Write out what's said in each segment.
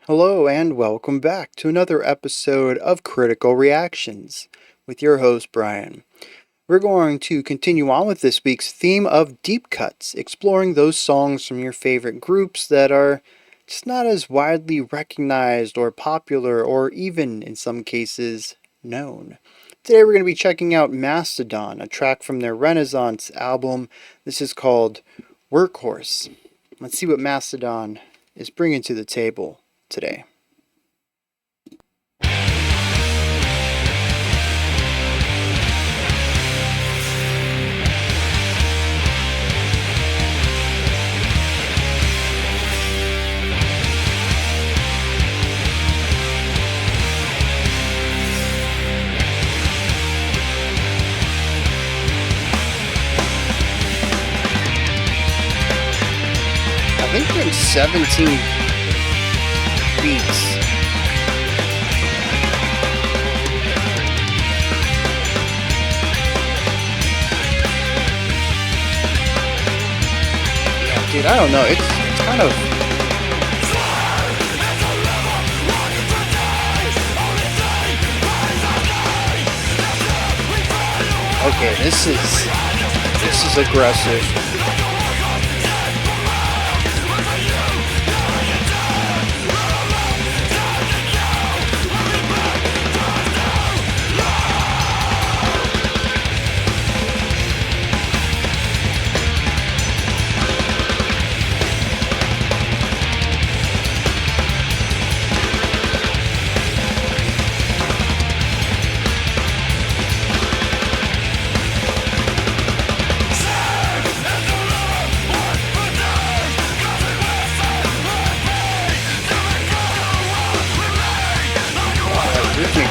Hello and welcome back to another episode of Critical Reactions with your host Bryan. We're going to continue on with this week's theme of deep cuts, exploring those songs from your favorite groups that are just not as widely recognized or popular or even, in some cases, known. Today we're going to be checking out Mastodon, a track from their Renaissance album. This is called Workhorse. Let's see what Mastodon is bringing to the table today. I think they're in 17 beats. Yeah, dude, I don't know. It's kind of. Okay, this is aggressive.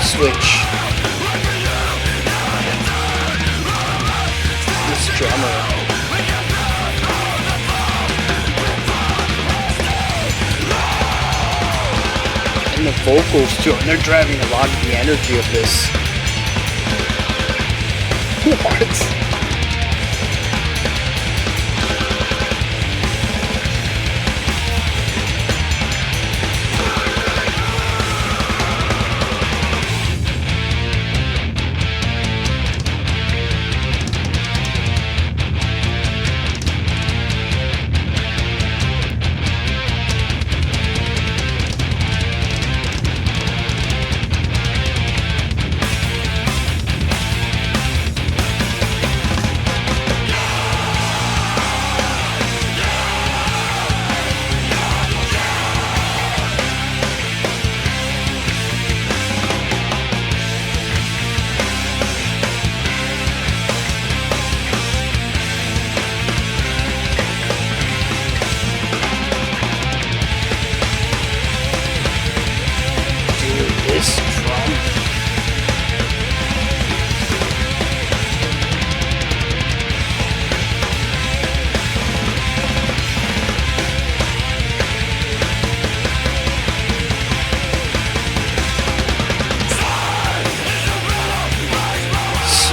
Switch. This drummer. And the vocals too, and they're driving a lot of the energy of this. What?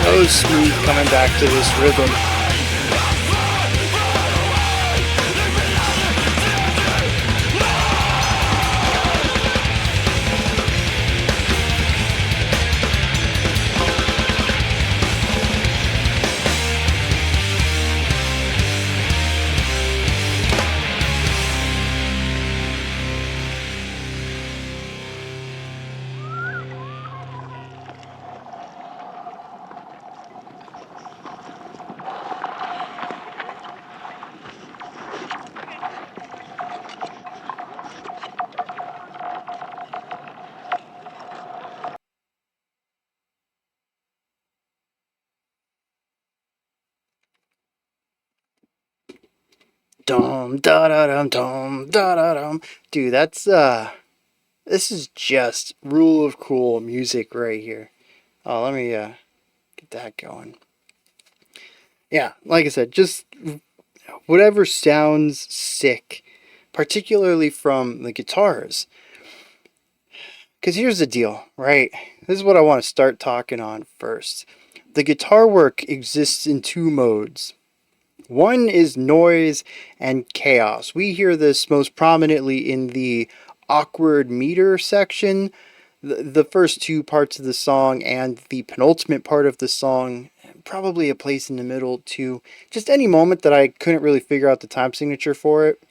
So smooth coming back to this rhythm. Dum da da dum dum da da dum. Dude, that's this is just rule of cool music right here. Oh, let me get that going. Yeah, like I said, just whatever sounds sick, particularly from the guitars. Because here's the deal, right? This is what I want to start talking on first. The guitar work exists in two modes. One is noise and chaos. We hear this most prominently in the awkward meter section. The first two parts of the song and the penultimate part of the song, probably a place in the middle too. Just any moment that I couldn't really figure out the time signature for it.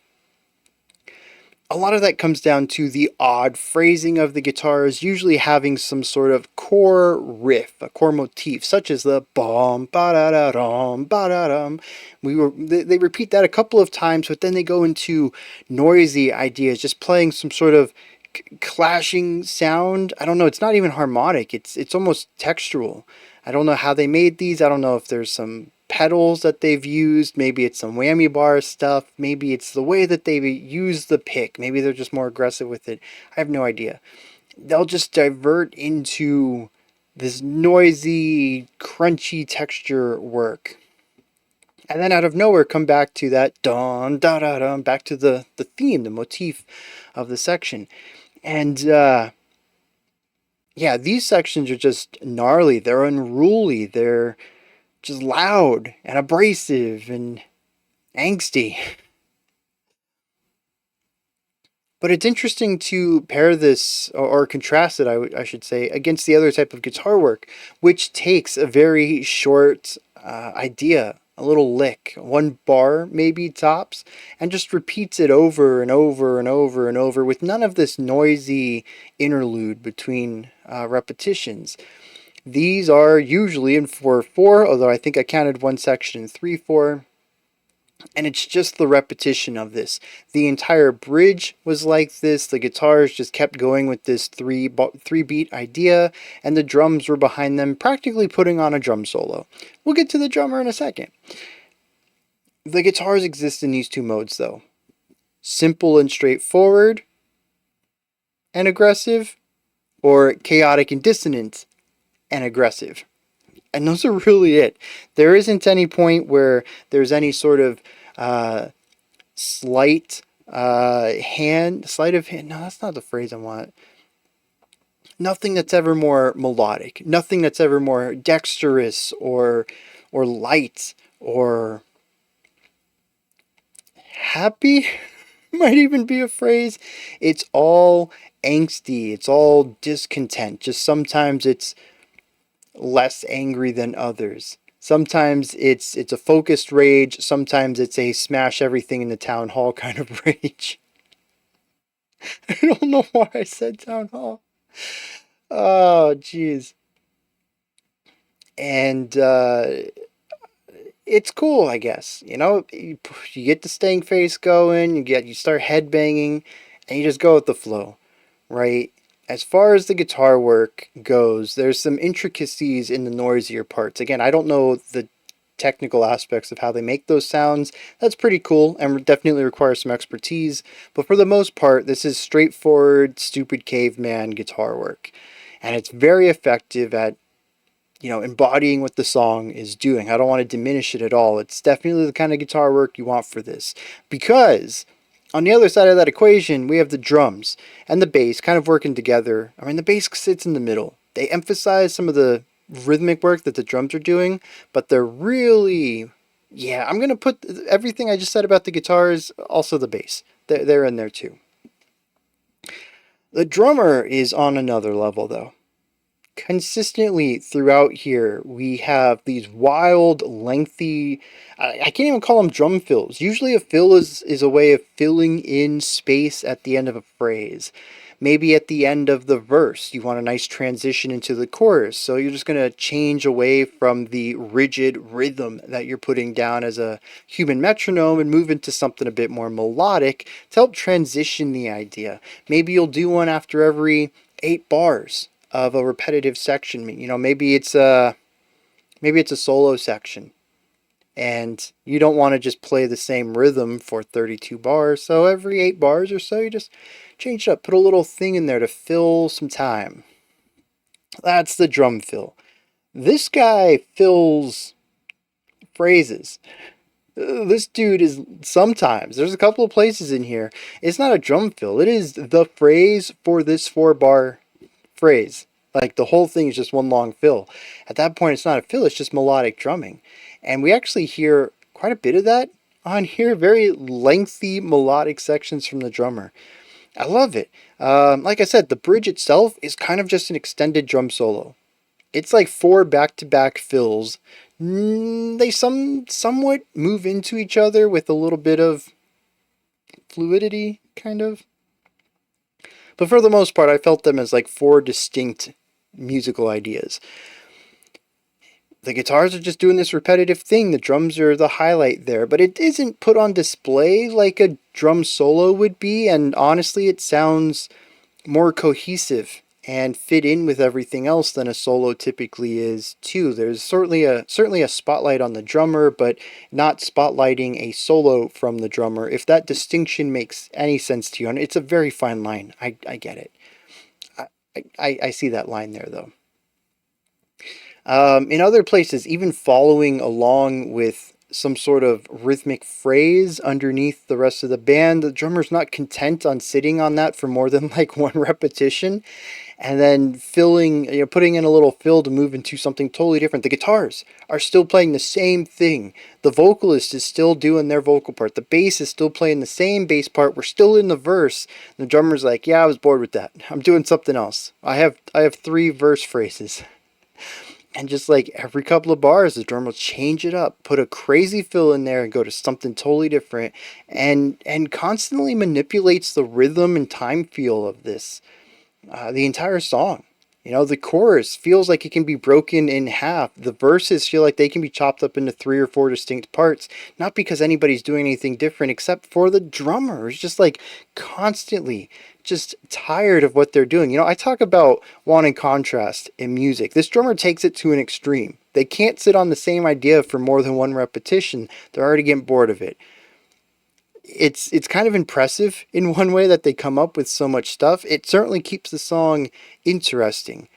A lot of that comes down to the odd phrasing of the guitars, usually having some sort of core riff, a core motif, such as the bom ba da da dum ba da dum. They repeat that a couple of times, but then they go into noisy ideas, just playing some sort of clashing sound. I don't know. It's not even harmonic. It's almost textural. I don't know how they made these. I don't know if there's some pedals that they've used. Maybe it's some whammy bar stuff. Maybe it's the way that they use the pick. Maybe they're just more aggressive with it. I have no idea. They'll just divert into this noisy, crunchy texture work. And then out of nowhere come back to that dun da da dun, back to the theme, the motif of the section. And yeah, these sections are just gnarly. They're unruly. They're just loud and abrasive and angsty. But it's interesting to pair this, or contrast it, I should say, against the other type of guitar work, which takes a very short idea, a little lick, one bar maybe tops, and just repeats it over and over and over and over with none of this noisy interlude between repetitions. These are usually in 4/4, although I think I counted one section in 3/4. And it's just the repetition of this. The entire bridge was like this. The guitars just kept going with this three beat idea, and the drums were behind them, practically putting on a drum solo. We'll get to the drummer in a second. The guitars exist in these two modes, though. Simple and straightforward and aggressive, or chaotic and dissonant and aggressive. And those are really it. There isn't any point where there's any sort of sleight of hand. No, that's not the phrase I want. Nothing that's ever more melodic. Nothing that's ever more dexterous or light or happy. Might even be a phrase. It's all angsty. It's all discontent. Just sometimes it's less angry than others. Sometimes it's a focused rage. Sometimes it's a smash everything in the town hall kind of rage. I don't know why I said town hall. Oh, jeez. And it's cool, I guess. You know, you get the staying face going. You start headbanging, and you just go with the flow, right? As far as the guitar work goes, there's some intricacies in the noisier parts. Again, I don't know the technical aspects of how they make those sounds. That's pretty cool and definitely requires some expertise. But for the most part, this is straightforward, stupid caveman guitar work. And it's very effective at, embodying what the song is doing. I don't want to diminish it at all. It's definitely the kind of guitar work you want for this. Because on the other side of that equation, we have the drums and the bass kind of working together. I mean, the bass sits in the middle. They emphasize some of the rhythmic work that the drums are doing, but they're really, I'm going to put everything I just said about the guitars, also the bass. They're in there too. The drummer is on another level though. Consistently throughout here, we have these wild, lengthy, I can't even call them drum fills. Usually a fill is a way of filling in space at the end of a phrase. Maybe at the end of the verse, you want a nice transition into the chorus. So you're just going to change away from the rigid rhythm that you're putting down as a human metronome and move into something a bit more melodic to help transition the idea. Maybe you'll do one after every 8 bars of a repetitive section. Maybe it's a solo section and you don't want to just play the same rhythm for 32 bars. So every 8 bars or so, you just change it up, put a little thing in there to fill some time. That's the drum fill. This guy fills phrases. This dude is sometimes, there's a couple of places in here, it's not a drum fill. It is the phrase for this 4-bar phrase. Like the whole thing is just one long fill. At that point, it's not a fill, it's just melodic drumming. And we actually hear quite a bit of that on here. Very lengthy melodic sections from the drummer. I love it. Like I said, the bridge itself is kind of just an extended drum solo. It's like four back-to-back fills. They somewhat move into each other with a little bit of fluidity, kind of. But for the most part, I felt them as like four distinct musical ideas. The guitars are just doing this repetitive thing. The drums are the highlight there, but it isn't put on display like a drum solo would be. And honestly, it sounds more cohesive and fit in with everything else than a solo typically is too. There's certainly a spotlight on the drummer, but not spotlighting a solo from the drummer. If that distinction makes any sense to you, and it's a very fine line. I get it. I see that line there though. In other places, even following along with some sort of rhythmic phrase underneath the rest of the band, the drummer's not content on sitting on that for more than like one repetition, and then putting in a little fill to move into something totally different. The guitars are still playing the same thing. The vocalist is still doing their vocal part. The bass is still playing the same bass part. We're still in the verse. The drummer's like, "Yeah, I was bored with that. I'm doing something else. I have three verse phrases." And just like every couple of bars, the drummer will change it up, put a crazy fill in there, and go to something totally different, and constantly manipulates the rhythm and time feel of this the entire song. The chorus feels like it can be broken in half. The verses feel like they can be chopped up into three or four distinct parts, not because anybody's doing anything different except for the drummer who's just like constantly just tired of what they're doing. I talk about wanting contrast in music. This drummer takes it to an extreme. They can't sit on the same idea for more than one repetition. They're already getting bored of it. It's kind of impressive in one way that they come up with so much stuff. It certainly keeps the song interesting,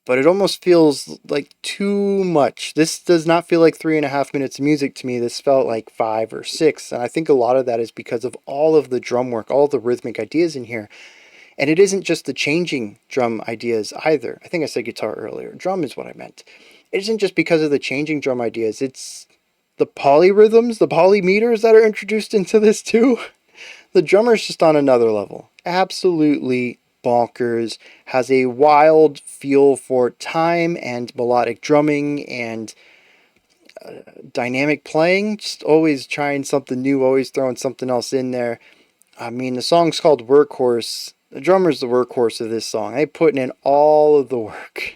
but it almost feels like too much. This does not feel like 3.5 minutes of music to me. This felt like 5 or 6, and I think a lot of that is because of all of the drum work, all the rhythmic ideas in here. And it isn't just the changing drum ideas either. I think I said guitar earlier. Drum is what I meant. It isn't just because of the changing drum ideas. It's the polyrhythms, the polymeters that are introduced into this too. The drummer's just on another level. Absolutely bonkers. Has a wild feel for time and melodic drumming and dynamic playing. Just always trying something new, always throwing something else in there. I mean, the song's called Workhorse. The drummer's the workhorse of this song. They putting in all of the work.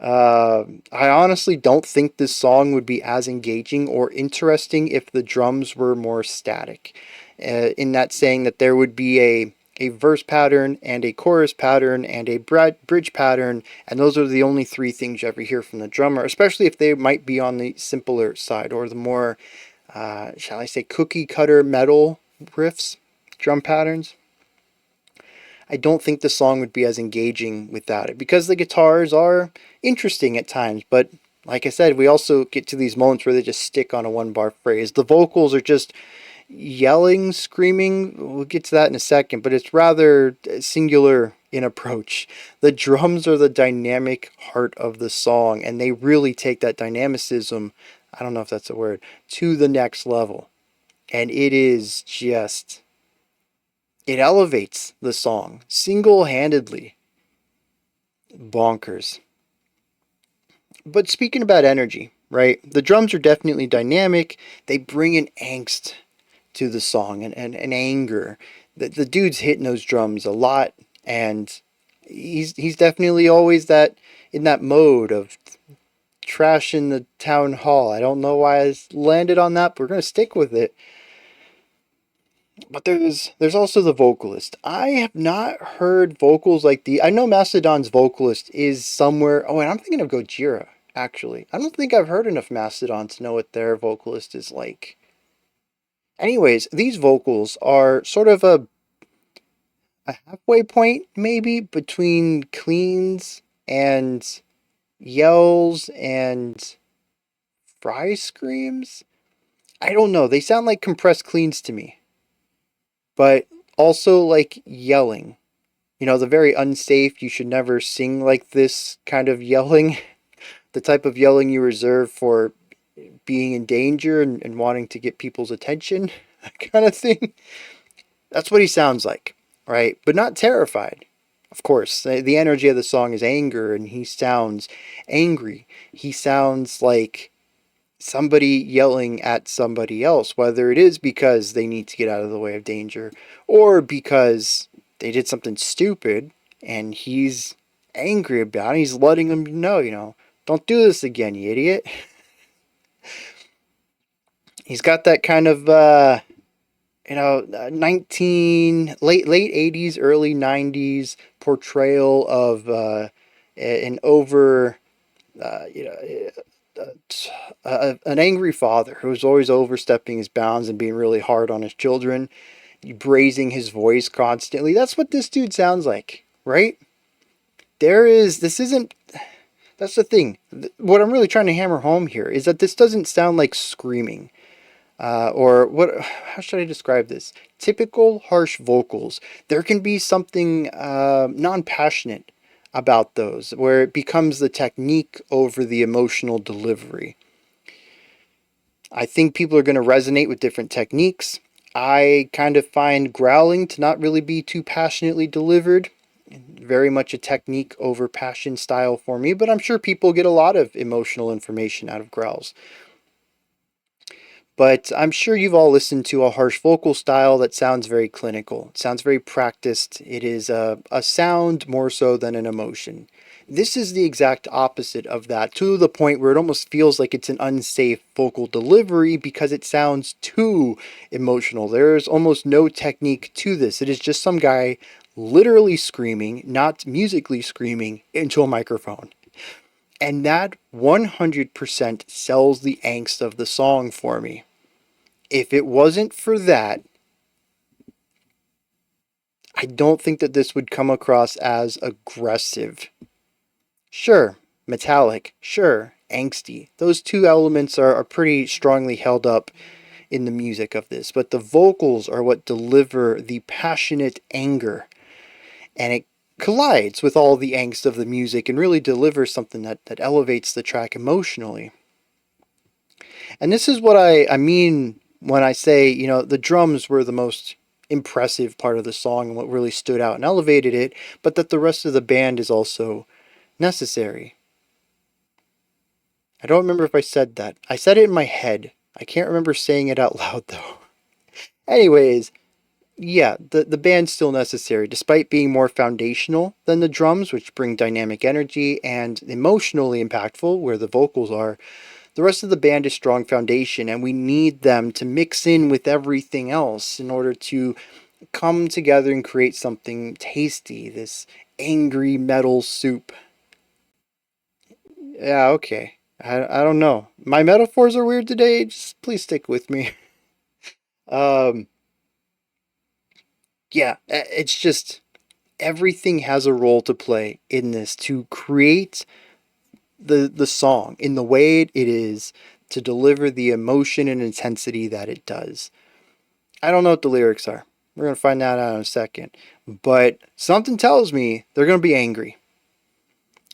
I honestly don't think this song would be as engaging or interesting if the drums were more static. In that saying that there would be a verse pattern and a chorus pattern and a bridge pattern, and those are the only three things you ever hear from the drummer, especially if they might be on the simpler side or the more, shall I say, cookie cutter metal riffs, drum patterns. I don't think the song would be as engaging without it because the guitars are interesting at times, but like I said, we also get to these moments where they just stick on a one bar phrase. The vocals are just yelling, screaming. We'll get to that in a second, but it's rather singular in approach. The drums are the dynamic heart of the song, and they really take that dynamicism, I don't know if that's a word, to the next level. And it is just, it elevates the song single-handedly. Bonkers. But speaking about energy, right? The drums are definitely dynamic. They bring an angst to the song and anger. The dude's hitting those drums a lot, and he's definitely always that in that mode of trash in the town hall. I don't know why I landed on that, but we're gonna stick with it. But there's also the vocalist. I have not heard vocals like the. I know Mastodon's vocalist is somewhere. Oh, and I'm thinking of Gojira. Actually, I don't think I've heard enough Mastodon to know what their vocalist is like. Anyways, these vocals are sort of a halfway point, maybe, between cleans and yells and fry screams. I don't know. They sound like compressed cleans to me, but also like yelling. The very unsafe, you should never sing like this kind of yelling. The type of yelling you reserve for being in danger and wanting to get people's attention. that kind of thing. That's what he sounds like, right? But not terrified. Of course, the energy of the song is anger, and he sounds angry. He sounds like somebody yelling at somebody else, whether it is because they need to get out of the way of danger or because they did something stupid and he's angry about it. He's letting them know, don't do this again, you idiot. He's got that kind of 19 late 80s early 90s portrayal of an over you know an angry father who's always overstepping his bounds and being really hard on his children, raising his voice constantly. That's what this dude sounds like, right? This isn't, that's the thing. What I'm really trying to hammer home here is that this doesn't sound like screaming. Or what? How should I describe this? Typical harsh vocals. There can be something non-passionate about those, where it becomes the technique over the emotional delivery. I think people are going to resonate with different techniques. I kind of find growling to not really be too passionately delivered. Very much a technique over passion style for me, but I'm sure people get a lot of emotional information out of growls. But I'm sure you've all listened to a harsh vocal style that sounds very clinical. It sounds very practiced. It is a sound more so than an emotion. This is the exact opposite of that, to the point where it almost feels like it's an unsafe vocal delivery because it sounds too emotional. There's almost no technique to this. It is just some guy literally screaming, not musically screaming, into a microphone. And that 100% sells the angst of the song for me. If it wasn't for that, I don't think that this would come across as aggressive. Sure, metallic. Sure, angsty. Those two elements are pretty strongly held up in the music of this, but the vocals are what deliver the passionate anger, and it collides with all the angst of the music and really delivers something that elevates the track emotionally. And this is what I mean when I say, the drums were the most impressive part of the song and what really stood out and elevated it, but that the rest of the band is also necessary. I don't remember if I said that. I said it in my head. I can't remember saying it out loud though. Anyways, yeah, the band's still necessary, despite being more foundational than the drums, which bring dynamic energy, and emotionally impactful, where the vocals are. The rest of the band is strong foundation, and we need them to mix in with everything else in order to come together and create something tasty, this angry metal soup. Yeah, okay. I don't know. My metaphors are weird today. Just please stick with me. Um, yeah, it's just everything has a role to play in this to create the song in the way it is, to deliver the emotion and intensity that it does. I don't know what the lyrics are. We're going to find that out in a second. But something tells me they're going to be angry.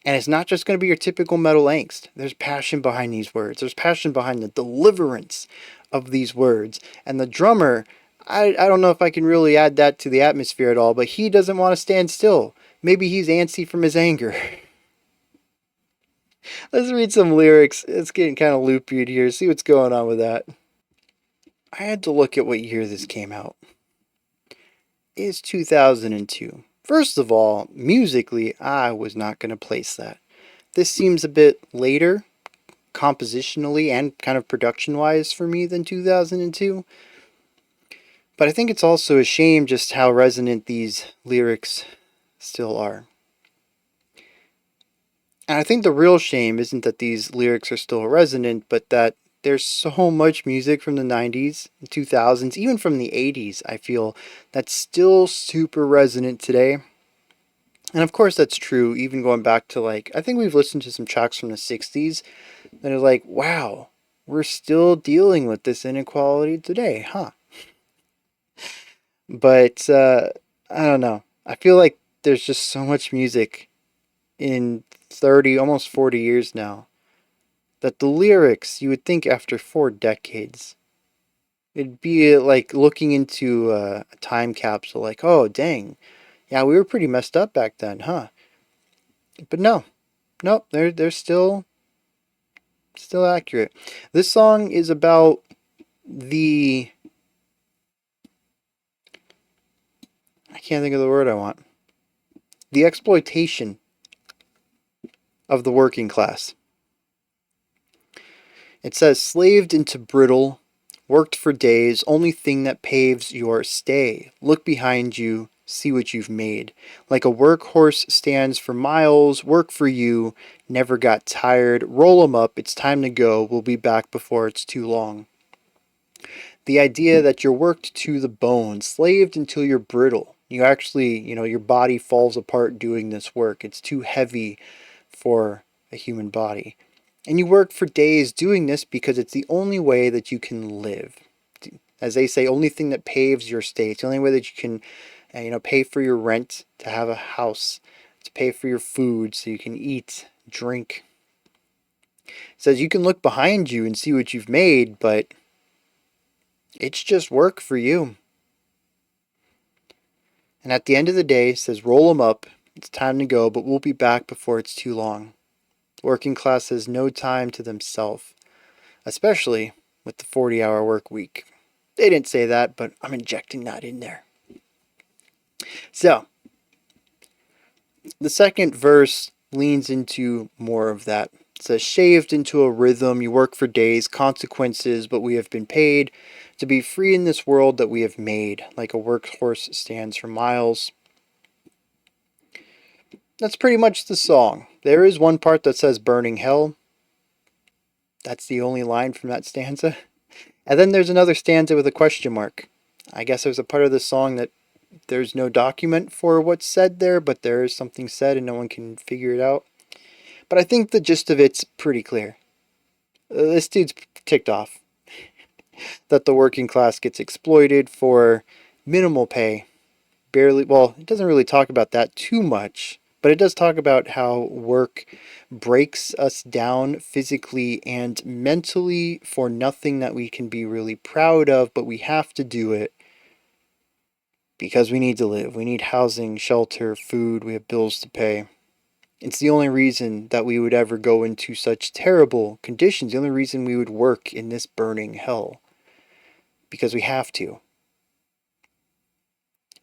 And it's not just going to be your typical metal angst. There's passion behind these words. There's passion behind the deliverance of these words. And the drummer, I don't know if I can really add that to the atmosphere at all, but he doesn't want to stand still. Maybe he's antsy from his anger. Let's read some lyrics. It's getting kind of loopy here. See what's going on with that. I had to look at what year this came out. It's 2002. First of all, musically, I was not going to place that. This seems a bit later, compositionally and kind of production wise for me than 2002. But I think it's also a shame just how resonant these lyrics still are. And I think the real shame isn't that these lyrics are still resonant, but that there's so much music from the 90s, 2000s, even from the 80s, I feel, that's still super resonant today. And of course that's true, even going back to I think we've listened to some tracks from the 60s that are like, wow, we're still dealing with this inequality today, huh? But I don't know. I feel like there's just so much music in 30, almost 40 years now that the lyrics, you would think after 4 decades, It'd be like looking into a time capsule, like, oh, dang, yeah, we were pretty messed up back then, huh? But no, nope, they're still accurate. This song is about the I can't think of the word I want. The exploitation of the working class. It says, slaved into brittle, worked for days, only thing that paves your stay. Look behind you, see what you've made. Like a workhorse stands for miles, work for you, never got tired. Roll 'em up, it's time to go, we'll be back before it's too long. The idea that you're worked to the bone, slaved until you're brittle. You actually, your body falls apart doing this work. It's too heavy for a human body. And you work for days doing this because it's the only way that you can live. As they say, only thing that paves your stay. It's the only way that you can, pay for your rent, to have a house, to pay for your food so you can eat, drink. It says you can look behind you and see what you've made, but it's just work for you. And at the end of the day, it says roll 'em up. It's time to go, but we'll be back before it's too long. The working class has no time to themselves, especially with the 40-hour work week. They didn't say that, but I'm injecting that in there. So, the second verse leans into more of that. It says, shaved into a rhythm, you work for days, consequences, but we have been paid to be free in this world that we have made. Like a workhorse stands for miles. That's pretty much the song. There is one part that says burning hell. That's the only line from that stanza. And then there's another stanza with a question mark. I guess there's a part of the song that there's no document for what's said there, but there is something said and no one can figure it out. But I think the gist of it's pretty clear. This dude's ticked off that the working class gets exploited for minimal pay. Barely, well, it doesn't really talk about that too much, but it does talk about how work breaks us down physically and mentally for nothing that we can be really proud of, but we have to do it because we need to live. We need housing, shelter, food, we have bills to pay. It's the only reason that we would ever go into such terrible conditions, the only reason we would work in this burning hell, because we have to.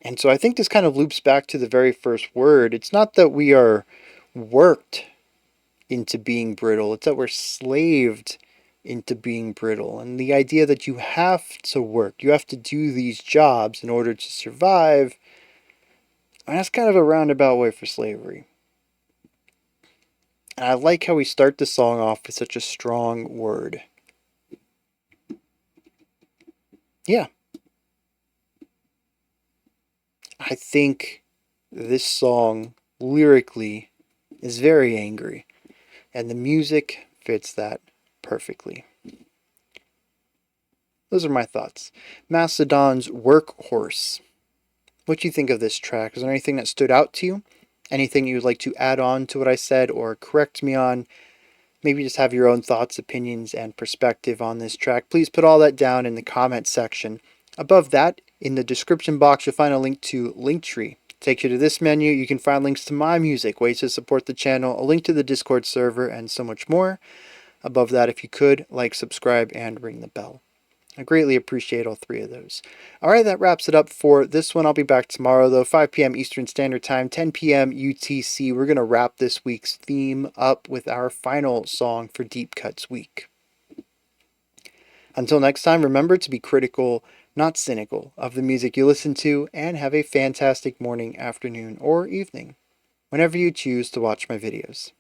And so I think this kind of loops back to the very first word. It's not that we are worked into being brittle, it's that we're slaved into being brittle. And the idea that you have to work, you have to do these jobs in order to survive, and that's kind of a roundabout way for slavery. And I like how we start the song off with such a strong word. Yeah. I think this song, lyrically, is very angry. And the music fits that perfectly. Those are my thoughts. Mastodon's Workhorse. What do you think of this track? Is there anything that stood out to you? Anything you would like to add on to what I said or correct me on? Maybe just have your own thoughts, opinions, and perspective on this track. Please put all that down in the comment section. Above that, in the description box, you'll find a link to Linktree. Takes you to this menu. You can find links to my music, ways to support the channel, a link to the Discord server, and so much more. Above that, if you could, like, subscribe, and ring the bell. I greatly appreciate all three of those. Alright, that wraps it up for this one. I'll be back tomorrow, though, 5 p.m. Eastern Standard Time, 10 p.m. UTC. We're going to wrap this week's theme up with our final song for Deep Cuts Week. Until next time, remember to be critical, not cynical, of the music you listen to, and have a fantastic morning, afternoon, or evening, whenever you choose to watch my videos.